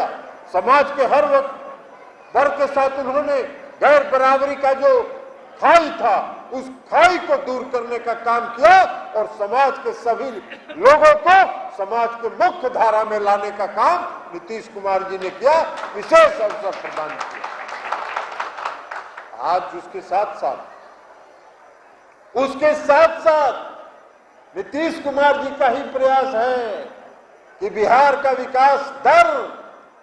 किया। समाज के हर वर्ग के साथ उन्होंने गैर बराबरी का जो खाई था, उस खाई को दूर करने का काम किया और समाज के सभी लोगों को समाज के मुख्य धारा में लाने का काम नीतीश कुमार जी ने किया, विशेष अवसर प्रदान किया। आज उसके साथ साथ नीतीश कुमार जी का ही प्रयास है कि बिहार का विकास दर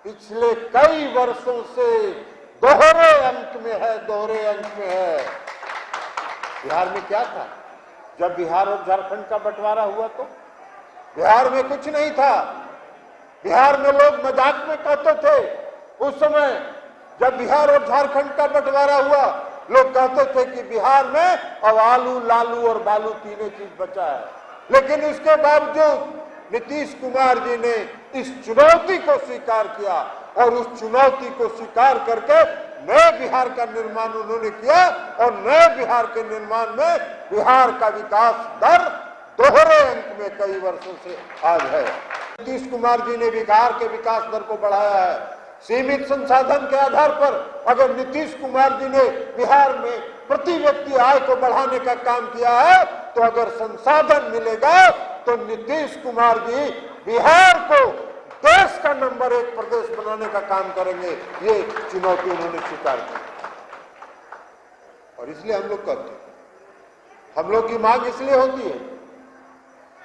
पिछले कई वर्षों से दोहरे अंक में है। बिहार में क्या था? जब बिहार और झारखंड का बंटवारा हुआ तो बिहार में कुछ नहीं था। बिहार में लोग मजाक में कहते थे उस समय, जब बिहार और झारखंड का बंटवारा हुआ, लोग कहते थे कि बिहार में अब आलू, लालू और बालू तीनों चीज बचा है। लेकिन उसके बावजूद नीतीश कुमार जी ने इस चुनौती को स्वीकार किया और उस चुनौती को स्वीकार करके नए बिहार का निर्माण उन्होंने किया और नए बिहार के निर्माण में बिहार का विकास दर दोहरे अंक में कई वर्षों से आज है। नीतीश कुमार जी ने बिहार के विकास दर को बढ़ाया है। सीमित संसाधन के आधार पर अगर नीतीश कुमार जी ने बिहार में प्रति व्यक्ति आय को बढ़ाने का काम किया है, तो अगर संसाधन मिलेगा तो नीतीश कुमार जी बिहार को देश का नंबर 1 प्रदेश बनाने का काम करेंगे। ये चुनौती उन्होंने स्वीकार की और इसलिए हम लोग कहते हैं, हम लोग की मांग इसलिए होती है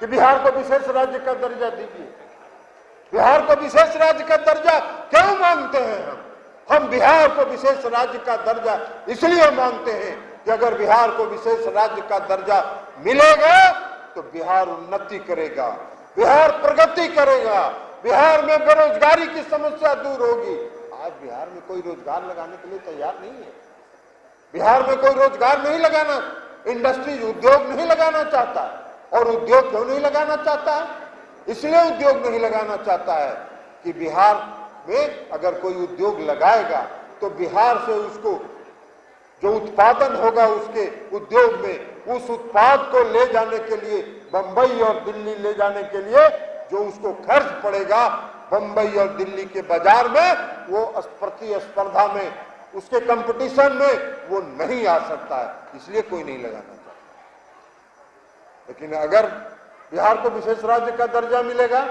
कि बिहार को विशेष राज्य का दर्जा दीजिए। बिहार को विशेष राज्य का दर्जा क्यों मांगते हैं? हम बिहार को विशेष राज्य का दर्जा इसलिए मांगते हैं कि अगर बिहार को विशेष राज्य का दर्जा मिलेगा तो बिहार उन्नति करेगा, बिहार प्रगति करेगा, बिहार में बेरोजगारी की समस्या दूर होगी। आज बिहार में कोई रोजगार लगाने के लिए तैयार नहीं है। बिहार में कोई रोजगार नहीं लगाना, इंडस्ट्री उद्योग नहीं लगाना चाहता। और उद्योग क्यों नहीं लगाना चाहता है? इसलिए उद्योग नहीं लगाना चाहता है कि बिहार में अगर कोई उद्योग लगाएगा तो बिहार से उसको जो उत्पादन होगा उसके उद्योग में, उस उत्पाद को ले जाने के लिए बंबई और दिल्ली ले जाने के लिए जो उसको खर्च पड़ेगा बंबई और दिल्ली के बाजार में, वो प्रतिस्पर्धा में, उसके कंपटीशन में वो नहीं आ सकता है, इसलिए कोई नहीं लगाना चाहता। लेकिन अगर बिहार को विशेष राज्य का दर्जा मिलेगा,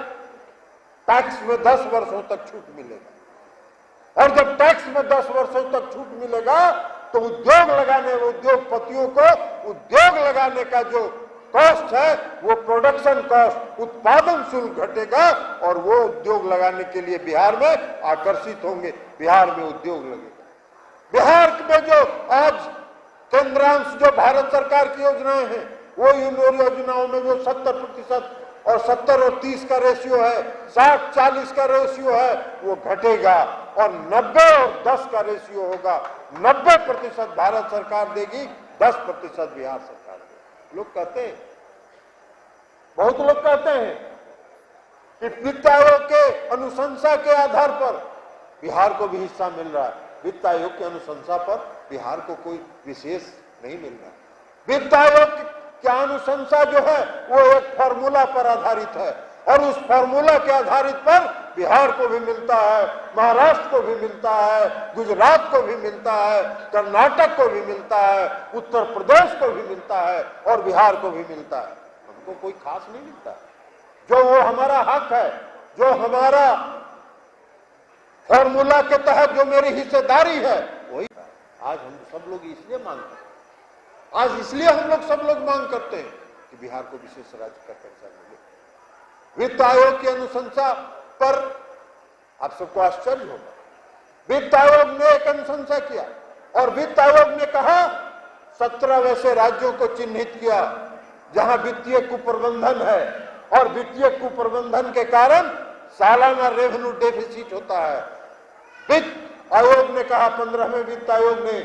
टैक्स में 10 वर्षों तक छूट मिलेगा और जब टैक्स में 10 वर्षों तक छूट मिलेगा तो उद्योग लगाने, उद्योगपतियों को उद्योग लगाने का जो कॉस्ट है वो प्रोडक्शन कॉस्ट, उत्पादन शुल्क घटेगा और वो उद्योग लगाने के लिए बिहार में आकर्षित होंगे, बिहार में उद्योग लगेगा। बिहार में जो आज केंद्रांश जो भारत सरकार की योजनाएं हैं, वो इन योजनाओं में जो 70% और 70 और 30 का रेशियो है, 60-40 का रेशियो है, वो घटेगा और 90 और 10 का रेशियो होगा। 90% भारत सरकार देगी, 10% बिहार सरकार देगी। लोग कहते हैं, बहुत लोग कहते हैं कि वित्त आयोग के अनुशंसा के आधार पर बिहार को भी हिस्सा मिल रहा है। वित्त आयोग की अनुशंसा पर बिहार को कोई विशेष नहीं मिल रहा। वित्त आयोग की अनुशंसा जो है वो एक फॉर्मूला पर आधारित है और उस फॉर्मूला के आधारित पर बिहार को भी मिलता है, महाराष्ट्र को भी मिलता है, गुजरात को भी मिलता है, कर्नाटक को भी मिलता है, उत्तर प्रदेश को भी मिलता है और बिहार को भी मिलता है। हमको कोई खास नहीं मिलता। जो वो हमारा हक है, जो हमारा फॉर्मूला के तहत जो मेरी हिस्सेदारी है, वही आज हम सब लोग इसलिए मांग करते हैं। आज इसलिए हम लोग सब लोग मांग करते हैं कि बिहार को विशेष राज्य का दर्जा मिले। वित्त आयोग की अनुशंसा पर आप सबको आश्चर्य होगा, वित्त आयोग ने एक अनुशंसा किया और वित्त आयोग ने कहा 17 वैसे राज्यों को चिन्हित किया जहां वित्तीय कुप्रबंधन है और वित्तीय कुप्रबंधन के कारण सालाना रेवेन्यू डेफिसिट होता है। वित्त आयोग ने कहा, 15वें वित्त आयोग ने,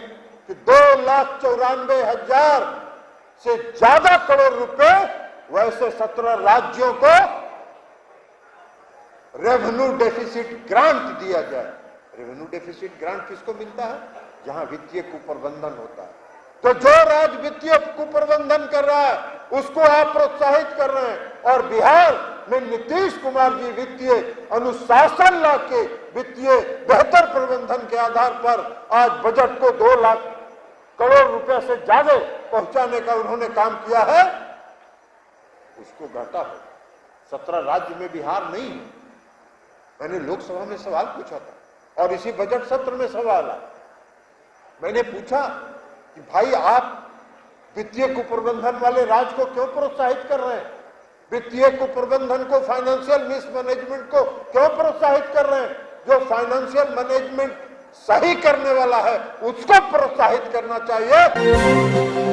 कि 2,94,000 से ज्यादा करोड़ रुपए वैसे 17 राज्यों को रेवेन्यू डेफिसिट ग्रांट दिया जाए। रेवेन्यू डेफिसिट ग्रांट किसको मिलता है? जहां वित्तीय कुप्रबंधन होता है। तो जो राज्य वित्तीय कुप्रबंधन कर रहा है उसको आप प्रोत्साहित कर रहे हैं और बिहार में नीतीश कुमार जी वित्तीय अनुशासन लाके वित्तीय बेहतर प्रबंधन के आधार पर आज बजट को 2 लाख करोड़ रुपए से ज्यादा पहुंचाने का उन्होंने काम किया है, उसको घाटा है। 17 राज्य में बिहार नहीं है। मैंने लोकसभा में सवाल पूछा था और इसी बजट सत्र में सवाल आया। मैंने पूछा कि भाई आप वित्तीय कुप्रबंधन वाले राज्य को क्यों प्रोत्साहित कर रहे हैं? वित्तीय कुप्रबंधन को, फाइनेंशियल मिसमैनेजमेंट को क्यों प्रोत्साहित कर रहे हैं? जो फाइनेंशियल मैनेजमेंट सही करने वाला है उसको प्रोत्साहित करना चाहिए।